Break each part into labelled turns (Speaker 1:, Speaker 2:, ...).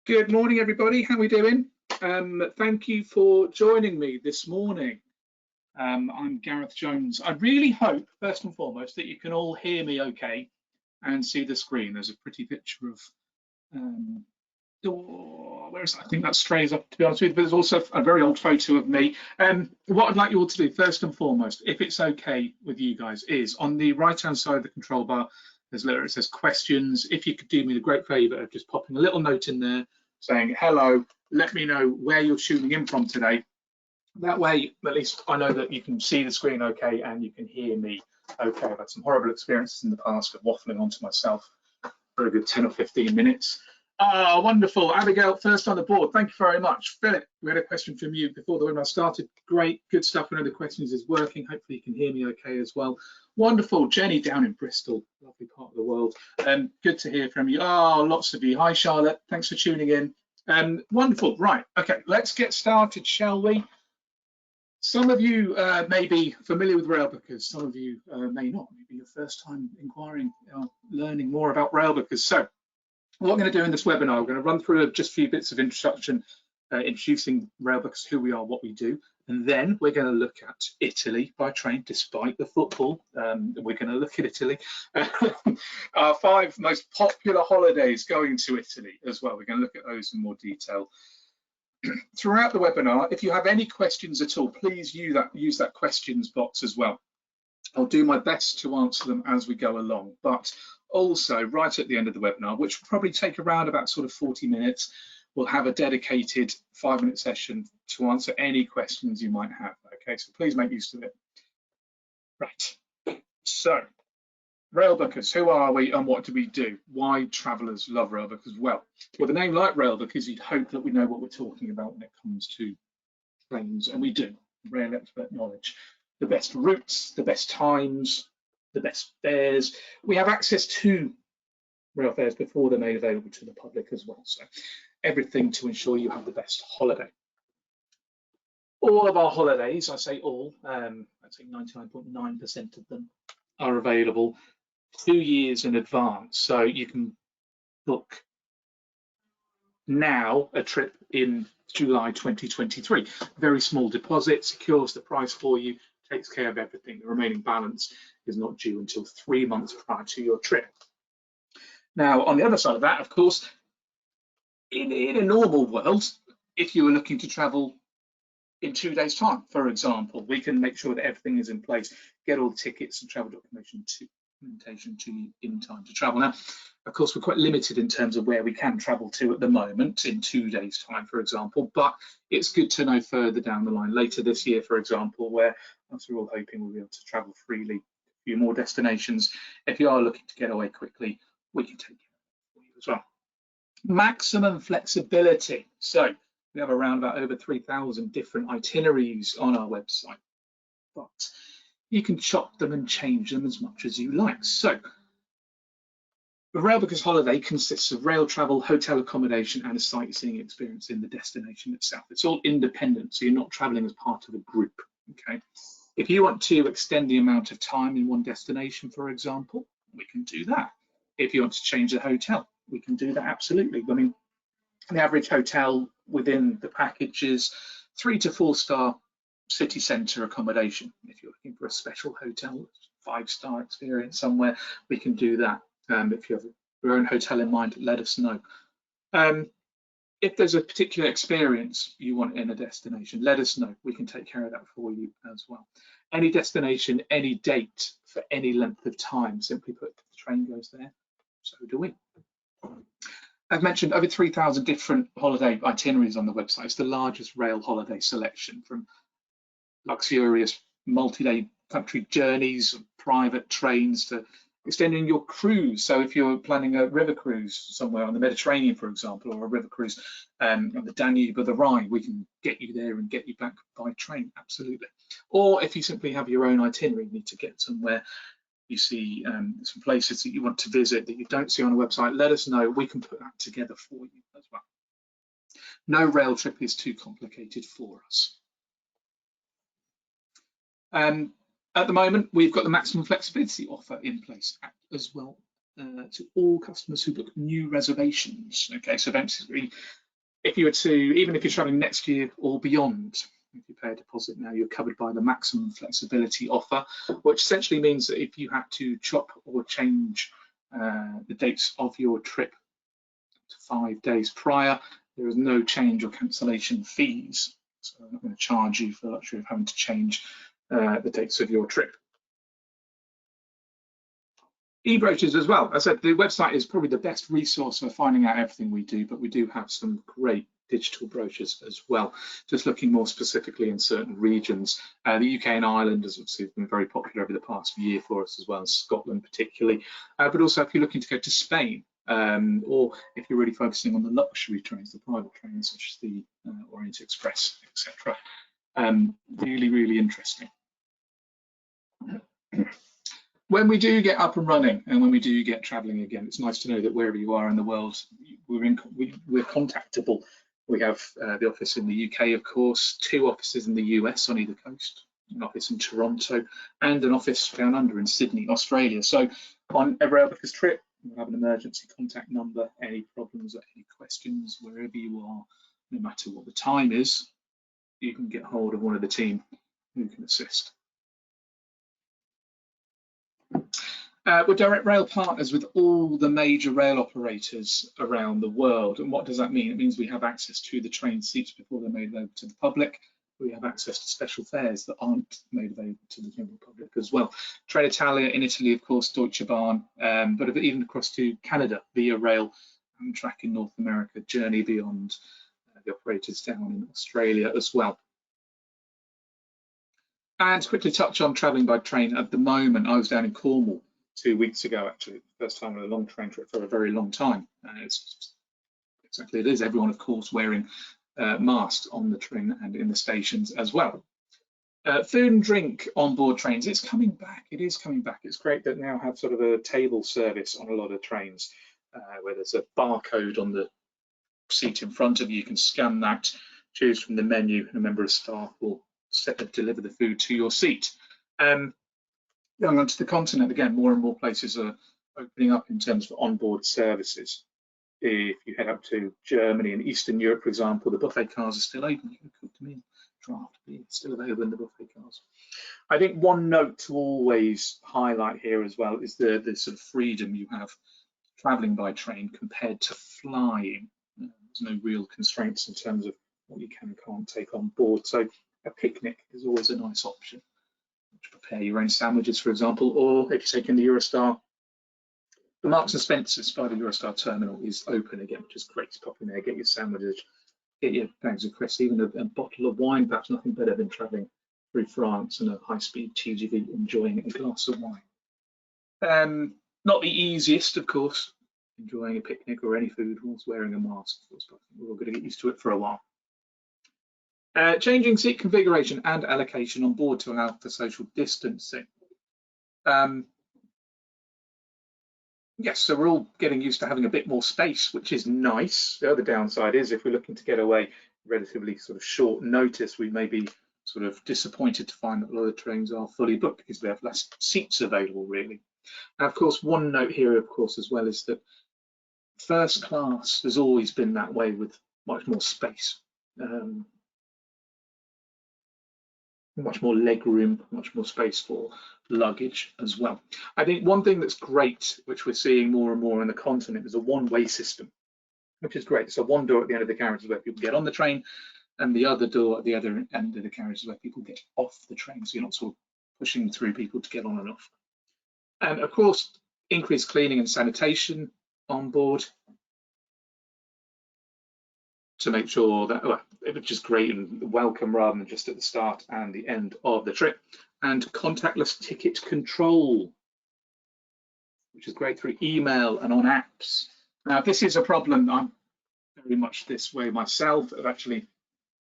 Speaker 1: Good morning, everybody. How are we doing? Thank you for joining me this morning. I'm Gareth Jones. I really hope, first and foremost, that you can all hear me okay and see the screen. There's a pretty picture of, where is that? I think that's STRESA, to be honest with you, but there's also a very old photo of me. What I'd like you all to do, first and foremost, if it's okay with you guys, is on the right-hand side of the control bar, there's a letter that says questions. If you could do me the great favour of just popping a little note in there saying hello, let me know where you're tuning in from today. That way, at least I know that you can see the screen okay and you can hear me okay. I've had some horrible experiences in the past of waffling onto myself for a good 10 or 15 minutes. Ah, wonderful. Abigail, first on the board. Thank you very much. Philip, we had a question from you before the webinar started. Great, good stuff. I know the questions is working. Hopefully you can hear me okay as well. Wonderful. Jenny down in Bristol, lovely part of the world. Good to hear from you. Oh, lots of you. Hi, Charlotte. Thanks for tuning in. Wonderful. Right. Okay, let's get started, shall we? Some of you may be familiar with Railbookers. Some of you may not. Maybe your first time inquiring, learning more about Railbookers. So what I'm going to do in this webinar, we're going to run through just a few bits of introduction, introducing Railbookers, who we are, what we do, and then we're going to look at Italy by train, despite the football. We're going to look at Italy. Our 5 most popular holidays going to Italy as well. We're going to look at those in more detail. Throughout the webinar, if you have any questions at all, please use that questions box as well. I'll do my best to answer them as we go along, but also right at the end of the webinar, which will probably take around about sort of 40 minutes, we'll have a dedicated 5-minute session to answer any questions you might have. Okay, so please make use of it. Right, so Railbookers, who are we and what do we do? Why travellers love Railbookers? Well, with a name like Railbookers, you'd hope that we know what we're talking about when it comes to trains, and we do. Rail expert knowledge. The best routes, the best times, the best fares. We have access to rail fares before they're made available to the public as well. So everything to ensure you have the best holiday. All of our holidays, I say all, I'd say 99.9% of them are available 2 years in advance. So you can book now a trip in July 2023. Very small deposit, secures the price for you, takes care of everything. The remaining balance is not due until 3 months prior to your trip. Now, on the other side of that, of course, in a normal world, if you were looking to travel in 2 days' time, for example, we can make sure that everything is in place, get all the tickets and travel documentation to you in time to travel. Now, of course, we're quite limited in terms of where we can travel to at the moment in 2 days' time, for example, but it's good to know further down the line, later this year, for example, where, as we're all hoping, we'll be able to travel freely, a few more destinations. If you are looking to get away quickly, we can take care of it for you as well. Maximum flexibility. So we have around about over 3,000 different itineraries on our website, but you can chop them and change them as much as you like. So the Railbookers holiday consists of rail travel, hotel accommodation, and a sightseeing experience in the destination itself. It's all independent, so you're not traveling as part of a group. Okay. If you want to extend the amount of time in one destination, for example, we can do that. If you want to change the hotel, we can do that, absolutely. I mean, the average hotel within the package is 3 to 4 star city centre accommodation. If you're looking for a special hotel, 5-star experience somewhere, we can do that. If you have your own hotel in mind, let us know. If there's a particular experience you want in a destination, let us know. We can take care of that for you as well. Any destination, any date for any length of time, simply put, the train goes there, so do we. I've mentioned over 3,000 different holiday itineraries on the website. It's the largest rail holiday selection, from luxurious multi-day country journeys, private trains, to extending your cruise. So if you're planning a river cruise somewhere on the Mediterranean, for example, or a river cruise on the Danube or the Rhine, we can get you there and get you back by train, absolutely. Or if you simply have your own itinerary, you need to get somewhere, you see some places that you want to visit that you don't see on a website, let us know. We can put that together for you as well. No rail trip is too complicated for us. At the moment, we've got the maximum flexibility offer in place as well to all customers who book new reservations. Okay, so basically, if you were to, even if you're traveling next year or beyond, if you pay a deposit now, you're covered by the maximum flexibility offer, which essentially means that if you had to chop or change the dates of your trip to 5 days prior, there is no change or cancellation fees. So I'm not going to charge you for the luxury of having to change the dates of your trip. E-brochures as well. As I said, the website is probably the best resource for finding out everything we do, but we do have some great digital brochures as well, just looking more specifically in certain regions. The UK and Ireland has obviously been very popular over the past year for us as well, and Scotland particularly. But also if you're looking to go to Spain, or if you're really focusing on the luxury trains, the private trains such as the Orient-Express, etc. Really, really interesting. When we do get up and running and when we do get traveling again, it's nice to know that wherever you are in the world, we're contactable. We have the office in the UK, of course, 2 offices in the US on either coast, an office in Toronto, and an office down under in Sydney, Australia. So on every Railbookers trip, we'll have an emergency contact number, any problems or any questions, wherever you are, no matter what the time is, you can get hold of one of the team who can assist. We're direct rail partners with all the major rail operators around the world. And what does that mean? It means we have access to the train seats before they're made available to the public. We have access to special fares that aren't made available to the general public as well. Trenitalia in Italy, of course, Deutsche Bahn, but even across to Canada via rail, Amtrak in North America, Journey Beyond, the operators down in Australia as well. And to quickly touch on travelling by train, at the moment, I was down in Cornwall 2 weeks ago, actually, first time on a long train trip for a very long time. It's exactly it is. Everyone, of course, wearing masks on the train and in the stations as well. Food and drink on board trains, it's coming back. It is coming back. It's great that now have sort of a table service on a lot of trains where there's a barcode on the seat in front of you. You can scan that, choose from the menu, and a member of staff will deliver the food to your seat. Going on to the continent, again, more and more places are opening up in terms of onboard services. If you head up to Germany and Eastern Europe, for example, the buffet cars are still open. You can cook them in, draft beer, still available in the buffet cars. I think one note to always highlight here as well is the sort of freedom you have traveling by train compared to flying. There's no real constraints in terms of what you can and can't take on board. So a picnic is always a nice option. Prepare your own sandwiches, for example, or if you're taking the Eurostar, the Marks and Spencer's by the Eurostar terminal is open again, which is great to pop in there, get your sandwiches, get your bags of crisps, even a bottle of wine. Perhaps nothing better than travelling through France and a high-speed TGV, enjoying a glass of wine. Not the easiest, of course, enjoying a picnic or any food whilst wearing a mask, of course, but we're all going to get used to it for a while. Changing seat configuration and allocation on board to allow for social distancing. Yes, so we're all getting used to having a bit more space, which is nice. The other downside is if we're looking to get away relatively sort of short notice, we may be sort of disappointed to find that a lot of trains are fully booked because they have less seats available, really. And of course, one note here, of course, as well, is that first class has always been that way with much more space. Much more leg room, much more space for luggage as well. I think one thing that's great, which we're seeing more and more on the continent, is a one-way system, which is great. So one door at the end of the carriage is where people get on the train, and the other door at the other end of the carriage is where people get off the train. So you're not sort of pushing through people to get on and off. And of course, increased cleaning and sanitation on board to make sure that, well, which is great and welcome rather than just at the start and the end of the trip. And contactless ticket control, which is great through email and on apps. Now, this is a problem. I'm very much this way myself, of actually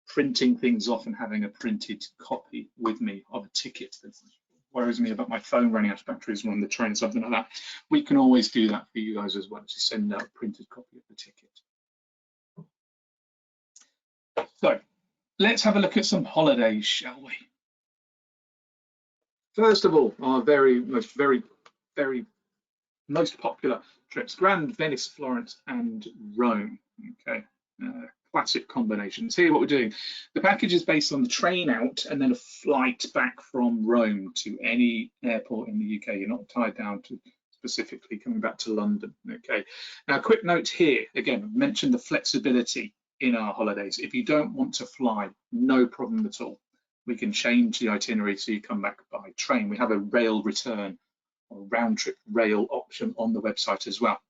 Speaker 1: printing things off and having a printed copy with me of a ticket. That worries me about my phone running out of batteries when on the train, something like that. We can always do that for you guys as well, to send out a printed copy of the ticket. So let's have a look at some holidays, shall we? First of all, our very most popular trips: Grand, Venice, Florence, and Rome. Okay, classic combinations. Here, what we're doing, the package is based on the train out and then a flight back from Rome to any airport in the UK. You're not tied down to specifically coming back to London. Okay, now quick note here, again, I've mentioned the flexibility in our holidays. If you don't want to fly, no problem at all. We can change the itinerary so you come back by train. We have a rail return or round trip rail option on the website as well.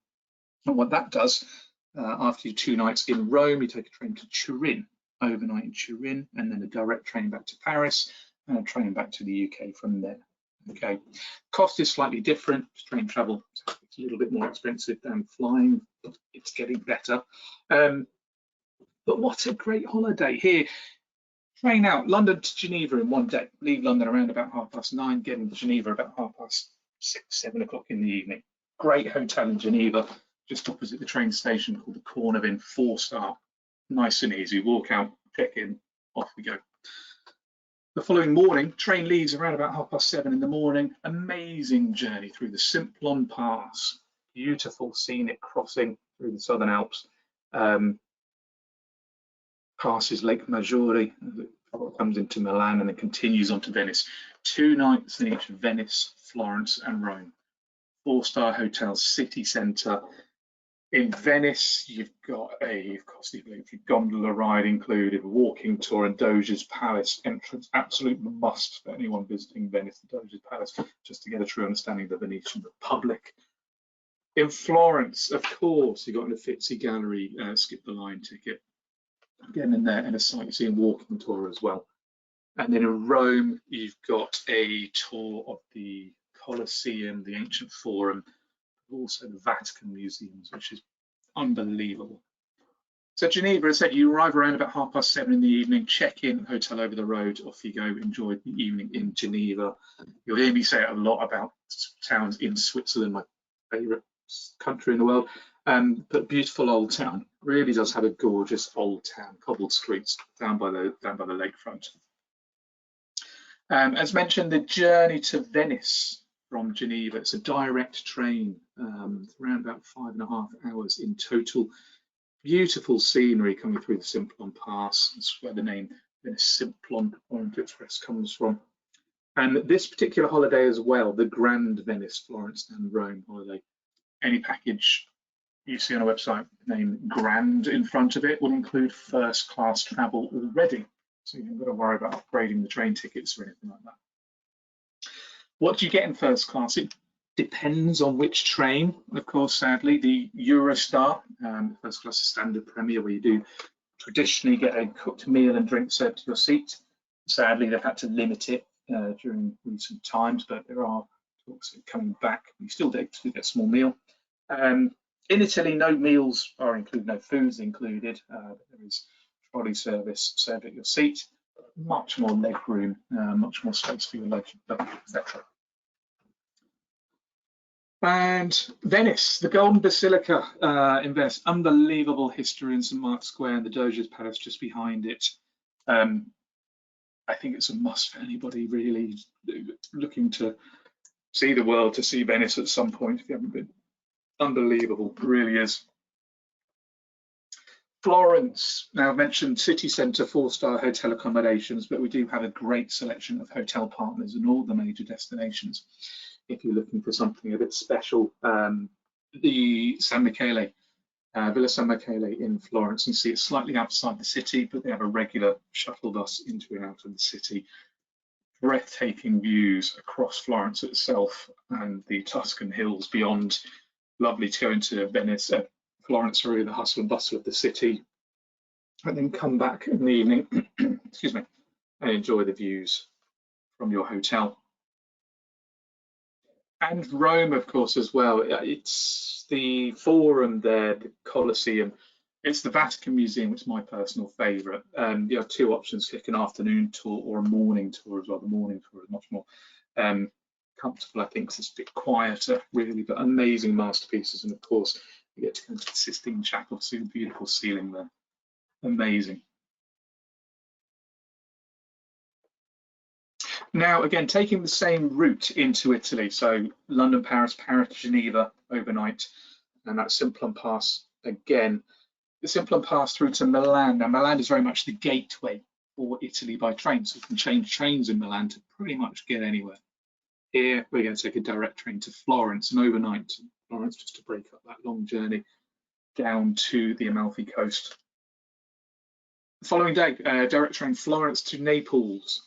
Speaker 1: And what that does, after your 2 nights in Rome, you take a train to Turin, overnight in Turin, and then a direct train back to Paris and a train back to the UK from there. Okay, cost is slightly different. Train travel, it's a little bit more expensive than flying, but it's getting better. But what a great holiday here. Train out, London to Geneva in 1 day. Leave London around about 9:30, get into Geneva about 6:30, 7 o'clock in the evening. Great hotel in Geneva, just opposite the train station called the Cornavin, 4-star. Nice and easy, walk out, check in, off we go. The following morning, train leaves around about 7:30 in the morning. Amazing journey through the Simplon Pass. Beautiful scenic crossing through the Southern Alps. Passes Lake Maggiore, comes into Milan and then continues on to Venice. 2 nights in each Venice, Florence and Rome. 4-star hotel, city centre. In Venice, you've got a gondola ride included, walking tour and Doge's Palace entrance. Absolute must for anyone visiting Venice, the Doge's Palace, just to get a true understanding of the Venetian Republic. In Florence, of course, you've got an Uffizi Gallery, skip the line ticket. Again, in there, and a sightseeing walking tour as well. And then in Rome, you've got a tour of the Colosseum, the ancient Forum, also the Vatican museums, which is unbelievable. So Geneva, as I said, you arrive around about 7:30 in the evening, check in, hotel over the road, off you go, enjoy the evening in Geneva. You'll hear me say it a lot about towns in Switzerland, my favourite country in the world. But beautiful old town, really does have a gorgeous old town, cobbled streets down by the lakefront. As mentioned, the journey to Venice from Geneva, it's a direct train, around about 5.5 hours in total. Beautiful scenery coming through the Simplon Pass. That's where the name Venice Simplon-Orient-Express comes from. And this particular holiday as well, the Grand Venice, Florence and Rome holiday, any package you see on a website named Grand in front of it will include first class travel already. So you haven't got to worry about upgrading the train tickets or anything like that. What do you get in first class? It depends on which train. Of course, sadly, the Eurostar, first class standard premier, where you do traditionally get a cooked meal and drink served to your seat. Sadly, they've had to limit it during recent times, but there are talks of coming back. You still get a small meal. In Italy, no meals are included, no foods included. There is trolley service served at your seat, much more leg room, much more space for your luggage, etc. And Venice, the Golden Basilica in Venice, unbelievable history in St. Mark's Square and the Doge's Palace just behind it. I think it's a must for anybody really looking to see the world, to see Venice at some point if you haven't been. Unbelievable, it really is. Florence, now I've mentioned city centre 4-star hotel accommodations, but we do have a great selection of hotel partners in all the major destinations. If you're looking for something a bit special, the San Michele, Villa San Michele in Florence, and see it's slightly outside the city, but they have a regular shuttle bus into and out of the city. Breathtaking views across Florence itself and the Tuscan hills beyond. Lovely to go into Venice, Florence, really the hustle and bustle of the city, and then come back in the evening, excuse me, and enjoy the views from your hotel. And Rome, of course, as well. It's the Forum there, the Colosseum. It's the Vatican Museum, which is my personal favourite. You have 2 options, an afternoon tour or a morning tour as well. The morning tour is much more comfortable, I think, because it's a bit quieter, really, but amazing masterpieces. And of course, you get to go to the Sistine Chapel, see the beautiful ceiling there. Amazing. Now, again, taking the same route into Italy, so London, Paris, Paris, Geneva overnight, and that Simplon Pass again. The Simplon Pass through to Milan. Now, Milan is very much the gateway for Italy by train, so you can change trains in Milan to pretty much get anywhere. Here, we're going to take a direct train to Florence and overnight to Florence just to break up that long journey down to the Amalfi coast. The following day, direct train Florence to Naples.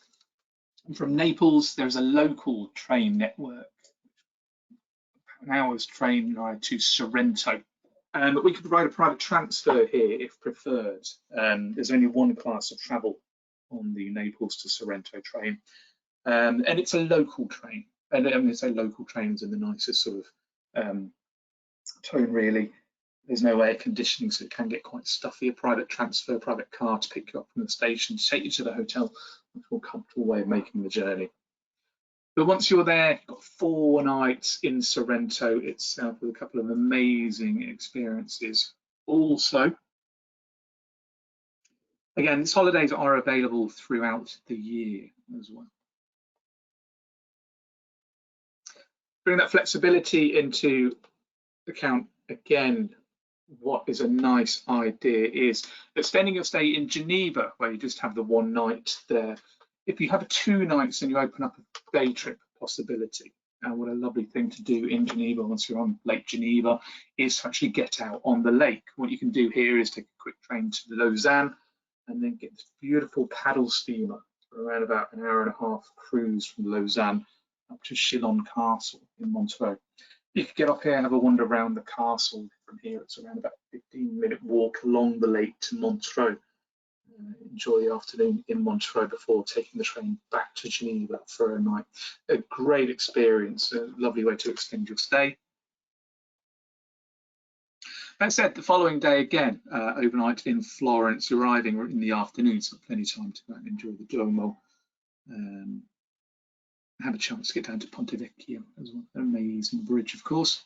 Speaker 1: And from Naples, there's a local train network, an hour's train ride to Sorrento. But we can provide a private transfer here if preferred. There's only one class of travel on the Naples to Sorrento train, and it's a local train. And I'm going to say local trains in the nicest sort of tone, really. There's no air conditioning, so it can get quite stuffy. A private transfer, private car to pick you up from the station, to take you to the hotel, much more comfortable way of making the journey. But once you're there, you've got 4 nights in Sorrento itself with a couple of amazing experiences. Also, again, these holidays are available throughout the year as well. Bring that flexibility into account again. What is a nice idea is extending your stay in Geneva, where you just have the 1 night there. If you have 2 nights, then you open up a day trip possibility. And what a lovely thing to do in Geneva once you're on Lake Geneva is to actually get out on the lake. What you can do here is take a quick train to Lausanne and then get this beautiful paddle steamer for around about an hour-and-a-half cruise from Lausanne up to CHILLON Castle in Montreux. You could get up here and have a wander around the castle. From here, it's around about a 15-minute walk along the lake to Montreux. Enjoy the afternoon in Montreux before taking the train back to Geneva for a night. A great experience, a lovely way to extend your stay. That said, the following day again, overnight in Florence, arriving in the afternoon, so plenty of time to go and enjoy the Duomo. Have a chance to get down to Ponte Vecchio as well, an amazing bridge, of course.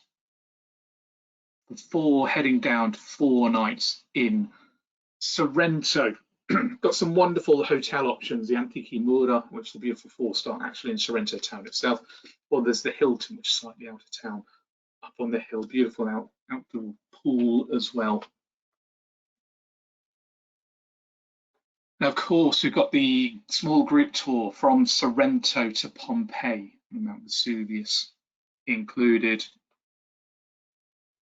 Speaker 1: Before heading down to 4 nights in Sorrento. Got some wonderful hotel options, the Antichi Mura, which is a beautiful 4-star actually in Sorrento town itself, or there's the Hilton, which is slightly out of town, up on the hill, beautiful outdoor pool as well. Now, of course, we've got the small group tour from Sorrento to Pompeii, Mount Vesuvius included,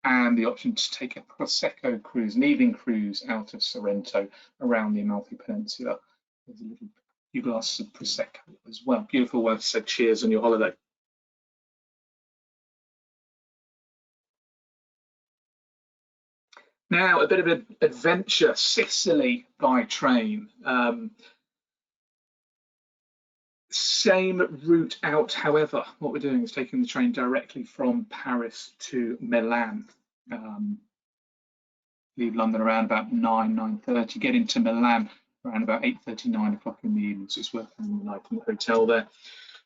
Speaker 1: and the option to take a Prosecco cruise, an evening cruise out of Sorrento around the Amalfi Peninsula. There's a few glasses of Prosecco as well. Beautiful way to say cheers on your holiday. Now, a bit of an adventure, Sicily by train. Same route out, however, what we're doing is taking the train directly from Paris to Milan. Leave London around about 9:30, get into Milan around about 8:30, 9 o'clock in the evening, so it's worth having the night in the hotel there.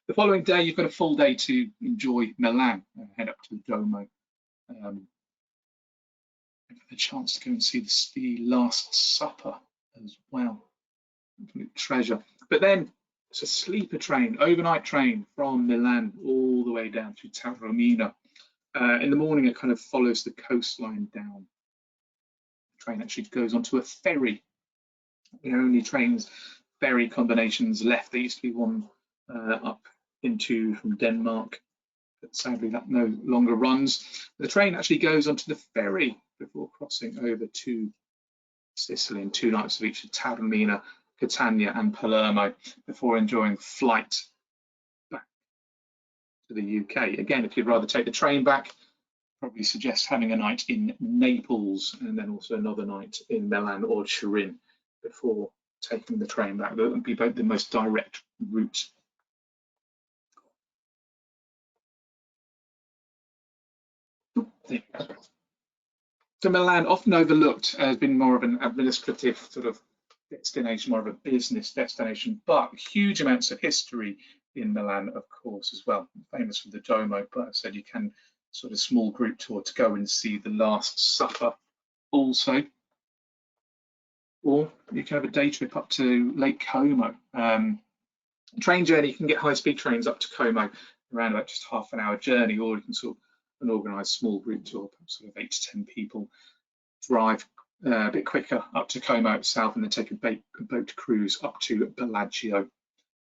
Speaker 1: The following day, you've got a full day to enjoy Milan, head up to the Duomo. A chance to go and see the Last Supper as well. Absolute treasure. But then it's a sleeper train, overnight train from Milan all the way down to TAORMINA. In the morning, it kind of follows the coastline down. The train actually goes onto a ferry. The only ferry combinations left. There used to be one up into from Denmark, but sadly that no longer runs. The train actually goes onto the ferry before crossing over to Sicily in 2 nights of each at TAORMINA, Catania and Palermo before enjoying flight back to the UK. Again, if you'd rather take the train back, probably suggest having a night in Naples and then also another night in Milan or Turin before taking the train back. That would be both the most direct route. So Milan, often overlooked, has been more of an administrative sort of destination, more of a business destination, but huge amounts of history in Milan, of course, as well. Famous for the Duomo, but I said you can sort of small group tour to go and see the Last Supper also. Or you can have a day trip up to Lake Como. Train journey, you can get high-speed trains up to Como, around about just half an hour journey, or you can sort of an organised small group tour, sort of 8 to 10 people, drive a bit quicker up to Como itself, and then take a boat cruise up to Bellagio.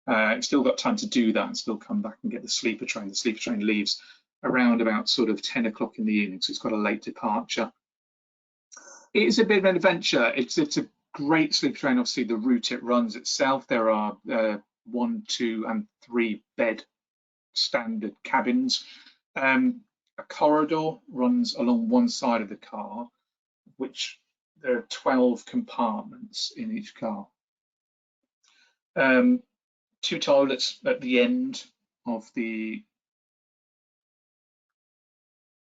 Speaker 1: You've still got time to do that and still come back and get the sleeper train. The sleeper train leaves around about sort of 10 o'clock in the evening, so it's got a late departure. It is a bit of an adventure. It's a great sleeper train. Obviously, the route it runs itself, there are 1, 2, and 3 bed standard cabins. A corridor runs along one side of the car, which there are 12 compartments in each car. 2 toilets at the end of the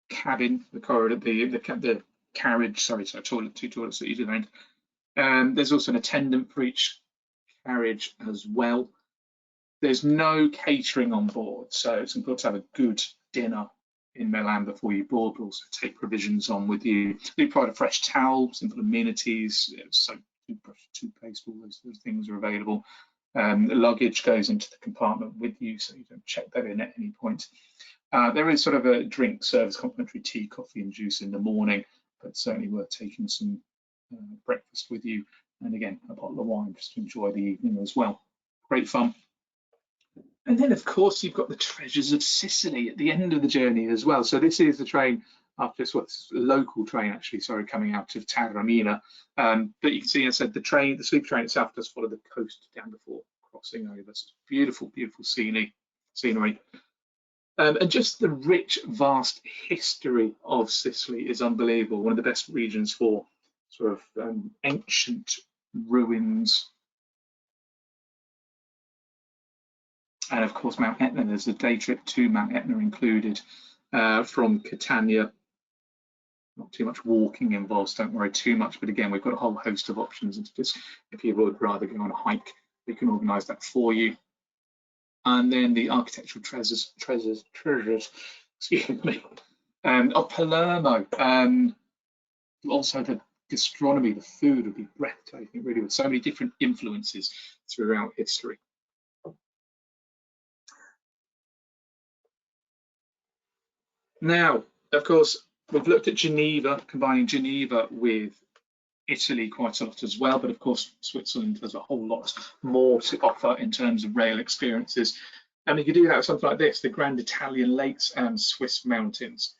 Speaker 1: cabin, the corridor, the carriage. Sorry, so 2 toilets at either end. There's also an attendant for each carriage as well. There's no catering on board, so it's important to have a good dinner in Milan before you board, but also take provisions on with you. They provide a fresh towel, simple amenities, soap, toothbrush, toothpaste, all those things are available. The luggage goes into the compartment with you, so you don't check that in at any point. There is sort of a drink service, complimentary tea, coffee and juice in the morning, but certainly worth taking some breakfast with you. And again, a bottle of wine just to enjoy the evening as well. Great fun. And then, of course, you've got the treasures of Sicily at the end of the journey as well. So this is the train after this, what's a local train actually, sorry, coming out of Taormina. But you can see, I said, the sleeper train itself does follow the coast down before crossing over. So it's beautiful, beautiful scenery. And just the rich, vast history of Sicily is unbelievable. One of the best regions for sort of ancient ruins. And of course, Mount Etna, there's a day trip to Mount Etna included from Catania. Not too much walking involved, don't worry too much. But again, we've got a whole host of options. And just if you would rather go on a hike, we can organise that for you. And then the architectural treasures, excuse me, of Palermo. Also the gastronomy, the food would be breathtaking, really, with so many different influences throughout history. Now, of course, we've looked at Geneva, combining Geneva with Italy quite a lot as well, but of course, Switzerland has a whole lot more to offer in terms of rail experiences. And you could do that with something like this, the Grand Italian Lakes and Swiss mountains.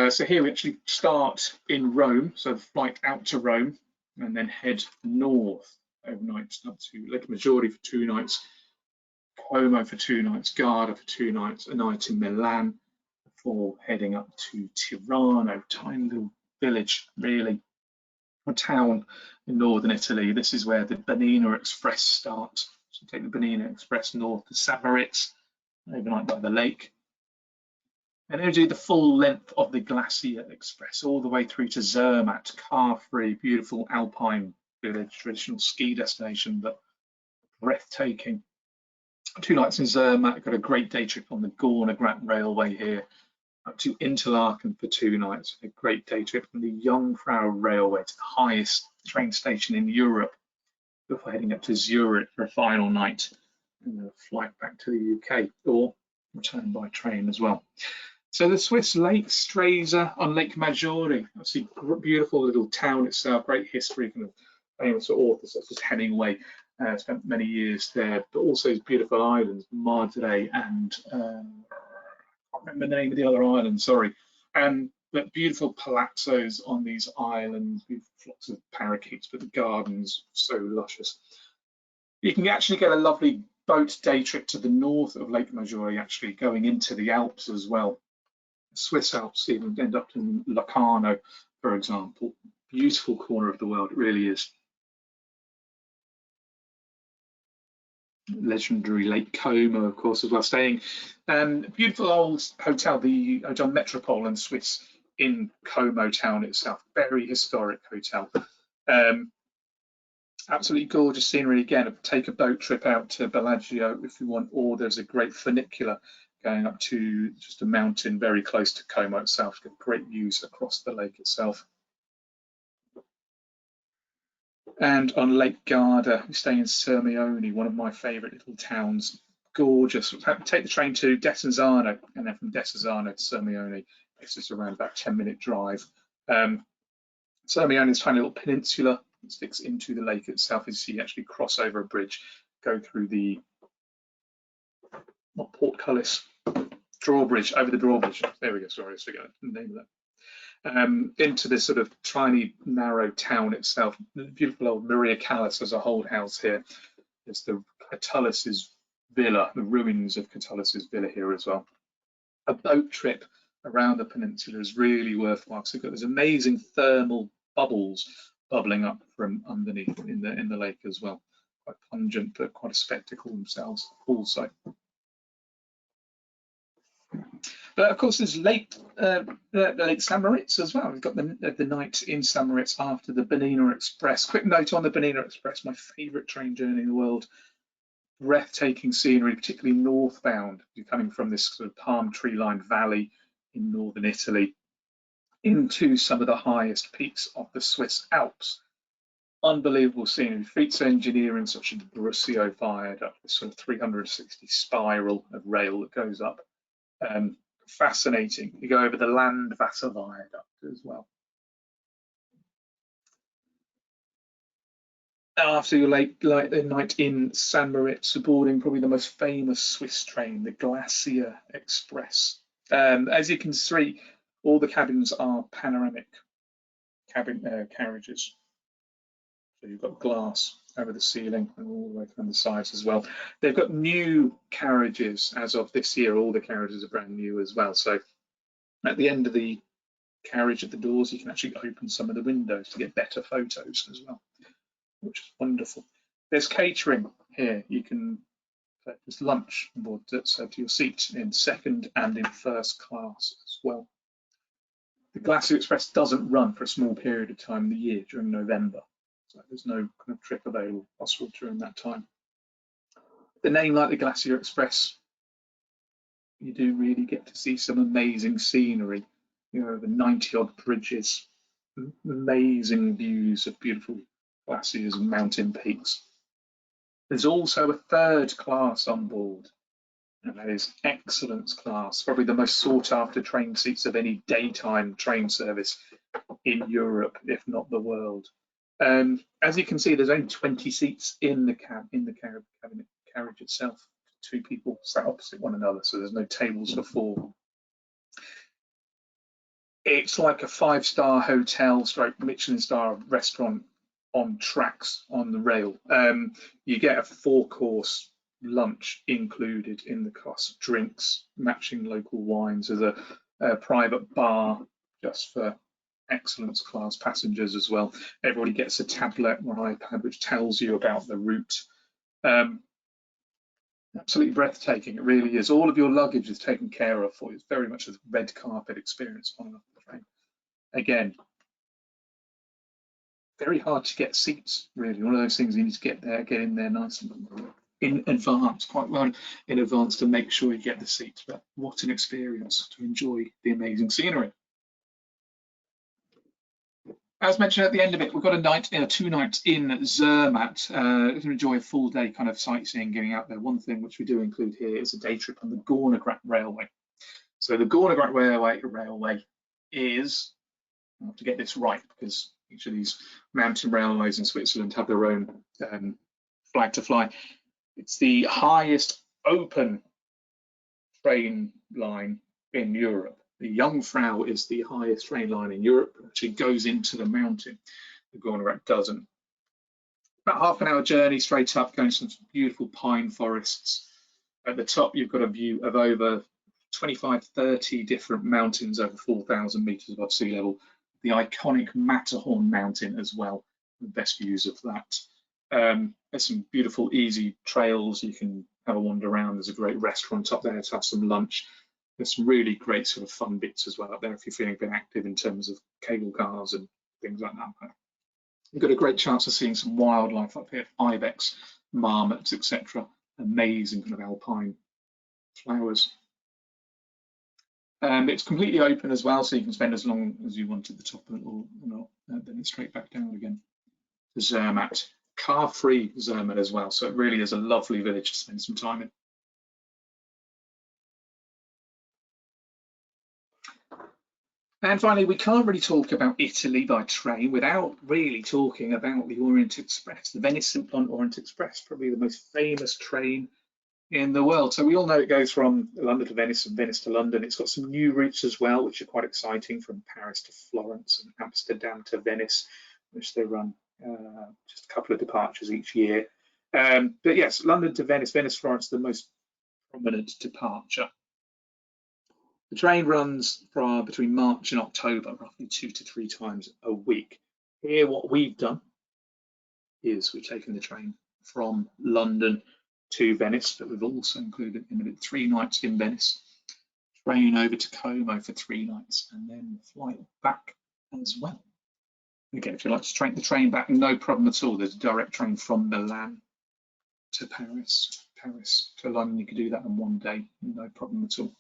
Speaker 1: So here we actually start in Rome, so the flight out to Rome, and then head north overnight up to Lake Maggiore for 2 nights, Como for 2 nights, Garda for 2 nights, a night in Milan, before heading up to Tirano, tiny little village, really, a town in northern Italy. This is where the Bernina Express starts. So take the Bernina Express north to St. Moritz, overnight by the lake. And then do the full length of the Glacier Express, all the way through to Zermatt, car-free, beautiful alpine village, traditional ski destination, but breathtaking. 2 nights in Zermatt, got a great day trip on the Gornergrat railway here, up to Interlaken for 2 nights, a great day trip on the Jungfrau railway to the highest train station in Europe, before heading up to Zurich for a final night, and then a flight back to the UK, or return by train as well. So the Swiss lake, STRESA on Lake Maggiore, obviously beautiful little town itself, great history, kind of famous authors such as Hemingway spent many years there, but also these beautiful islands, Madre and I can't remember the name of the other island, sorry. But beautiful palazzos on these islands with lots of parakeets, but the gardens so luscious. You can actually get a lovely boat day trip to the north of Lake Maggiore, actually going into the Alps as well. Swiss Alps, even end up in Locarno, for example. Beautiful corner of the world, it really is. Legendary Lake Como, of course, as well. Staying beautiful old hotel, the Hotel Metropole in Swiss in Como town itself. Very historic hotel. Absolutely gorgeous scenery again. Take a boat trip out to Bellagio if you want, or there's a great funicular going up to just a mountain very close to Como itself. Get great views across the lake itself. And on Lake Garda, we stay in Sirmione, one of my favourite little towns. Gorgeous. Take the train to Desenzano, and then from Desenzano to Sirmione. It's just around about 10-minute drive. Sirmione is a tiny little peninsula that sticks into the lake itself. As you see, actually cross over a bridge, go through the portcullis drawbridge, over the drawbridge. There we go. Sorry, I forgot the name of that. Into this sort of tiny, narrow town itself. The beautiful old Maria Callas has a whole house here. There's the Catullus's villa, the ruins of Catullus's villa here as well. A boat trip around the peninsula is really worthwhile. So you've got these amazing thermal bubbles bubbling up from underneath in the lake as well. Quite pungent, but quite a spectacle themselves also. But of course, there's Lake St. Moritz as well. We've got the night in St. Moritz after the Bernina Express. Quick note on the Bernina Express, my favourite train journey in the world. Breathtaking scenery, particularly northbound. You're coming from this sort of palm tree-lined valley in northern Italy into some of the highest peaks of the Swiss Alps. Unbelievable scenery, feats of engineering such as the Brusio Viaduct, this sort of 360 spiral of rail that goes up. Fascinating. You go over the Landwasser Viaduct as well. After your night in St. Moritz, boarding probably the most famous Swiss train, the GLACIER Express. As you can see, all the cabins are panoramic carriages. So you've got glass over the ceiling and all the way from the sides as well. They've got new carriages as of this year. All the carriages are brand new as well. So at the end of the carriage at the doors, you can actually open some of the windows to get better photos as well, which is wonderful. There's catering here. You can purchase lunch on board that's served to your seat in second and in first class as well. The GLACIER Express doesn't run for a small period of time in the year during November. So there's no kind of trip available possible during that time. The name like the GLACIER Express, you do really get to see some amazing scenery. You know, the 90-odd bridges, amazing views of beautiful glaciers and mountain peaks. There's also a third class on board, and that is excellence class, probably the most sought after train seats of any daytime train service in Europe, if not the world. As you can see, there's only 20 seats in the carriage itself. 2 people sat opposite one another, so there's no tables for 4. It's like a 5-star hotel / Michelin star restaurant on tracks on the rail. You get a 4-course lunch included in the cost, drinks matching local wines. There's a private bar just for excellence class passengers as well. Everybody gets a tablet or an iPad which tells you about the route. Absolutely breathtaking, it really is. All of your luggage is taken care of for you. It's very much a red carpet experience on the train. Again, very hard to get seats, really. One of those things you need to get in there nice and in advance, quite well in advance to make sure you get the seats. But what an experience to enjoy the amazing scenery. As mentioned at the end of it, we've got a night, 2 nights in Zermatt to enjoy a full day kind of sightseeing, getting out there. One thing which we do include here is a day trip on the GORNERGRAT Railway. So the GORNERGRAT Railway is, I have to get this right because each of these mountain railways in Switzerland have their own flag to fly. It's the highest open train line in Europe. The Jungfrau is the highest train line in Europe. It actually goes into the mountain. The GORNERGRAT doesn't. About half an hour journey straight up, going to some beautiful pine forests. At the top, you've got a view of over 25, 30 different mountains over 4,000 meters above sea level. The iconic Matterhorn mountain as well. The best views of that. There's some beautiful, easy trails. You can have a wander around. There's a great restaurant up there to have some lunch. There's some really great sort of fun bits as well up there if you're feeling a bit active in terms of cable cars and things like that. You've got a great chance of seeing some wildlife up here, ibex, marmots, etc. Amazing kind of alpine flowers. It's completely open as well, so you can spend as long as you want at the top of it or not, then it's straight back down again. to Zermatt, car-free Zermatt as well. So it really is a lovely village to spend some time in. And finally, we can't really talk about Italy by train without really talking about the Orient Express, the Venice Simplon-Orient-Express, probably the most famous train in the world. So we all know it goes from London to Venice and Venice to London. It's got some new routes as well, which are quite exciting, from Paris to Florence and Amsterdam to Venice, which they run just a couple of departures each year. But yes, London to Venice, Venice, Florence, the most prominent departure. The train runs from between March and October, roughly 2 to 3 times a week. Here, what we've done is we've taken the train from London to Venice, but we've also included in it 3 nights in Venice, train over to Como for 3 nights, and then flight back as well. Again, if you like to take the train back, no problem at all. There's a direct train from Milan to Paris, Paris to London. You can do that in 1 day, no problem at all.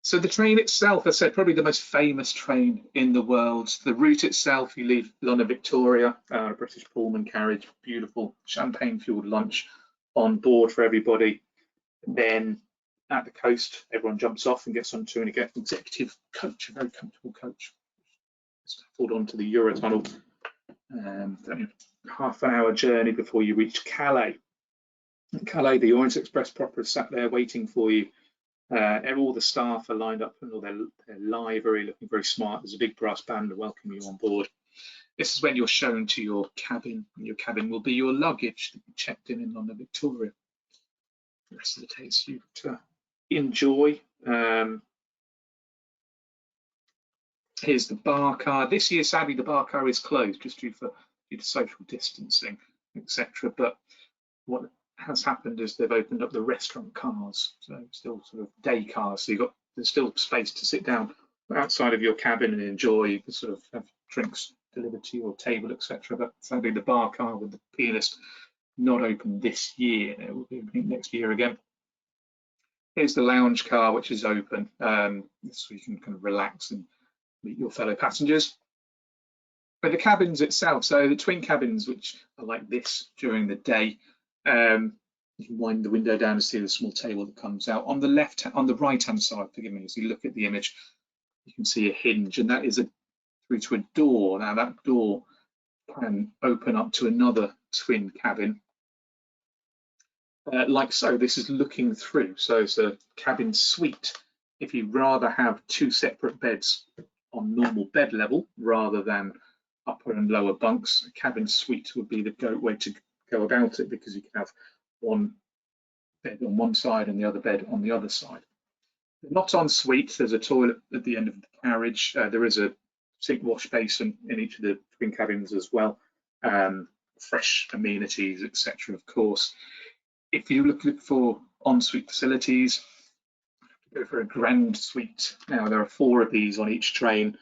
Speaker 1: So the train itself, as I said, probably the most famous train in the world. The route itself, you leave London Victoria, a British Pullman carriage, beautiful champagne-fueled lunch on board for everybody. Then at the coast, everyone jumps off and gets onto an executive coach, a very comfortable coach. It's pulled onto the Eurotunnel. Half an hour journey before you reach Calais. In Calais, the Orient Express proper is sat there waiting for you. All the staff are lined up and all their livery, looking very smart. There's a big brass band to welcome you on board. This is when you're shown to your cabin. Your cabin will be your luggage that you checked in London Victoria. The rest of the day is you to enjoy. Here's the bar car. This year, sadly, the bar car is closed just due to social distancing, etc. But what has happened is they've opened up the restaurant cars, so still sort of day cars. So there's still space to sit down outside of your cabin and enjoy. You can sort of have drinks delivered to your table, etc. But sadly, the bar car with the pianist not open this year. It will be opening next year again. Here's the lounge car, which is open, so you can kind of relax and meet your fellow passengers. But the cabins itself, so the twin cabins, which are like this during the day. You can wind the window down and see the small table that comes out. On the right-hand side, forgive me, as you look at the image, you can see a hinge, and that is through to a door. Now that door can open up to another twin cabin, like so. This is looking through, so it's a cabin suite. If you'd rather have 2 separate beds on normal bed level rather than upper and lower bunks, a cabin suite would be the way to go about it, because you can have one bed on one side and the other bed on the other side. Not en suite, there's a toilet at the end of the carriage. There is a sink wash basin in each of the twin cabins as well. Fresh amenities, etc. of course. If you look for en-suite facilities, go for a grand suite. Now there are 4 of these on each train.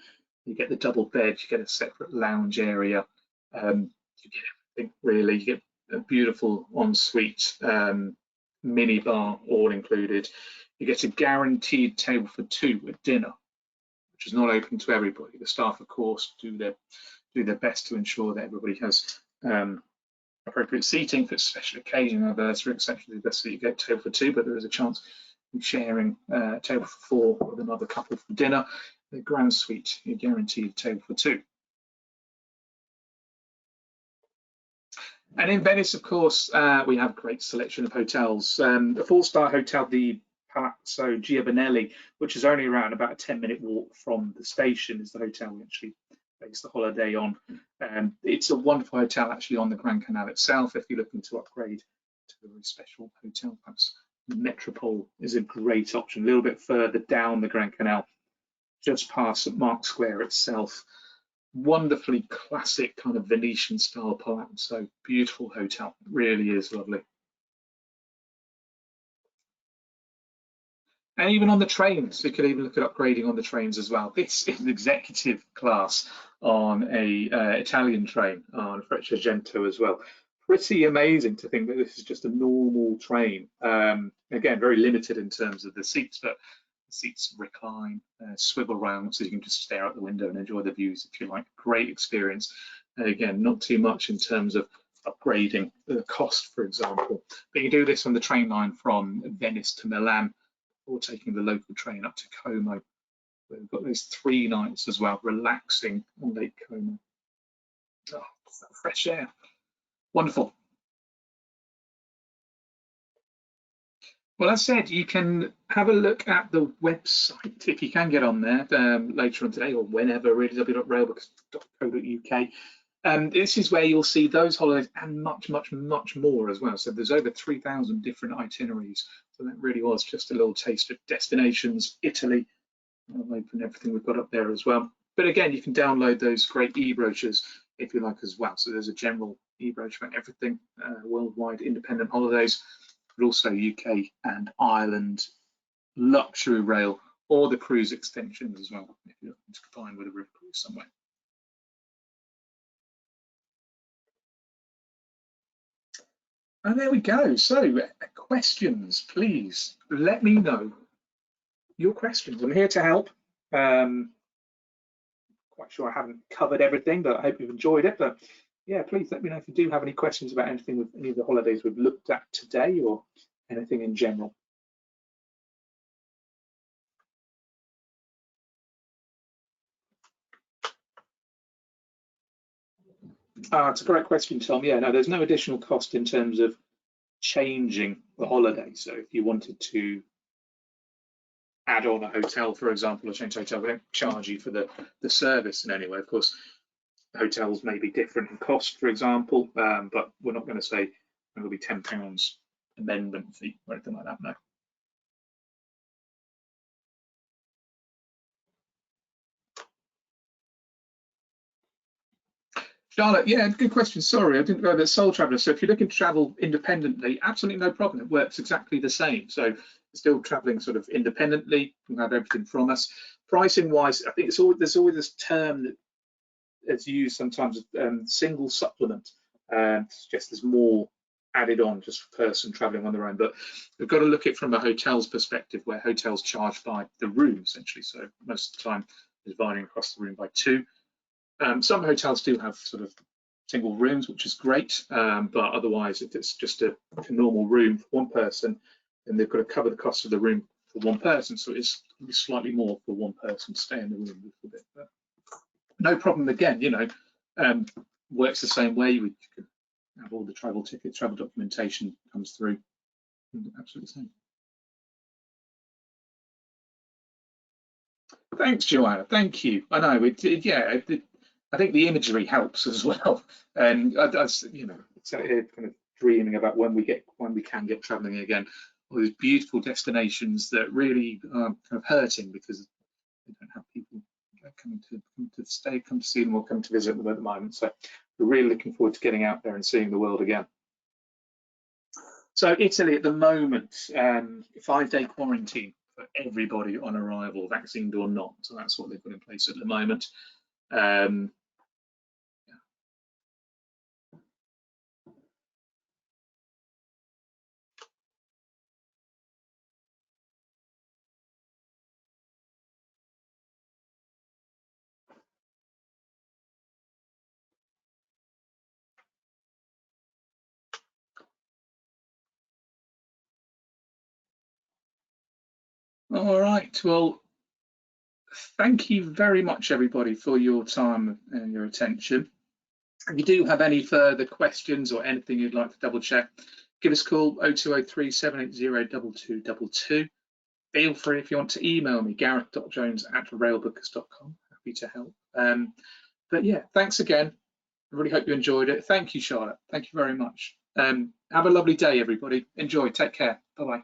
Speaker 1: You get the double bed, you get a separate lounge area, you get everything really. You get a beautiful ensuite mini bar, all included. You get a guaranteed table for 2 at dinner, which is not open to everybody. The staff, of course, do their best to ensure that everybody has appropriate seating for special occasion, anniversary, etc. The best that you get a table for 2, but there is a chance of sharing a table for 4 with another couple for dinner. The grand suite, you're guaranteed table for 2. And in Venice, of course, we have a great selection of hotels. A 4-star hotel, the Palazzo Giovanelli, which is only around about a 10-minute walk from the station, is the hotel we actually base the holiday on. It's a wonderful hotel actually on the Grand Canal itself. If you're looking to upgrade to a very special hotel, perhaps Metropole is a great option. A little bit further down the Grand Canal, just past St Mark's Square itself. Wonderfully classic kind of Venetian style palazzo, beautiful hotel, really is lovely. And even on the trains, you could even look at upgrading on the trains as well. This is an executive class on a Italian train on Frecciargento as well. Pretty amazing to think that this is just a normal train. Again, very limited in terms of the seats, but The seats recline, swivel round, so you can just stare out the window and enjoy the views if you like. Great experience. And again, not too much in terms of upgrading the cost, for example. But you do this on the train line from Venice to Milan, or taking the local train up to Como. We've got those 3 nights as well, relaxing on Lake Como. Oh, fresh air. Wonderful. Well, as said, you can have a look at the website if you can get on there later on today or whenever, really, www.railbookers.co.uk. This is where you'll see those holidays and much, much, much more as well. So there's over 3,000 different itineraries. So that really was just a little taste of destinations, Italy. I'll open everything we've got up there as well. But again, you can download those great e-brochures if you like as well. So there's a general e-brochure about everything, worldwide independent holidays, but also UK and Ireland luxury rail, or the cruise extensions as well, if you're looking to combine with a river cruise somewhere. And there we go. So questions, please let me know your questions. I'm here to help. Quite sure I haven't covered everything, but I hope you've enjoyed it. But yeah, please let me know if you do have any questions about anything with any of the holidays we've looked at today, or anything in general. It's a great question, Tom. Yeah, no, there's no additional cost in terms of changing the holiday. So if you wanted to add on a hotel, for example, or change hotel, we don't charge you for the service in any way. Of course, hotels may be different in cost, for example, but we're not going to say it'll be £10 amendment fee or anything like that, no. Charlotte, yeah, good question. Sorry, I didn't go over Soul Traveller. So if you're looking to travel independently, absolutely no problem. It works exactly the same. So still traveling sort of independently, you can have everything from us. Pricing wise, I think there's always this term that is used sometimes, single supplement. Just there's more added on just for person traveling on their own. But we've got to look at it from a hotel's perspective, where hotels charge by the room essentially. So most of the time, dividing across the room by 2. Some hotels do have sort of single rooms, which is great, but otherwise, if it's just a normal room for one person, then they've got to cover the cost of the room for one person. So it's slightly more for one person to stay in the room a little bit. But no problem again, you know, works the same way. You could have all the travel tickets, travel documentation comes through. Absolutely the same. Thanks, Joanna. Thank you. I know I think the imagery helps as well, and I you know, sat here kind of dreaming about when we can get travelling again. All these beautiful destinations that really are kind of hurting because they don't have people coming to see them or come to visit them at the moment. So we're really looking forward to getting out there and seeing the world again. So Italy at the moment, 5-day quarantine for everybody on arrival, vaccinated or not. So that's what they've put in place at the moment. All right, well, thank you very much, everybody, for your time and your attention. If you do have any further questions or anything you'd like to double check, give us a call 0203 780 2222. Feel free, if you want, to email me, gareth.jones@railbookers.com. Happy to help. But yeah, thanks again. I really hope you enjoyed it. Thank you, Charlotte. Thank you very much. Have a lovely day, everybody. Enjoy. Take care. Bye-bye.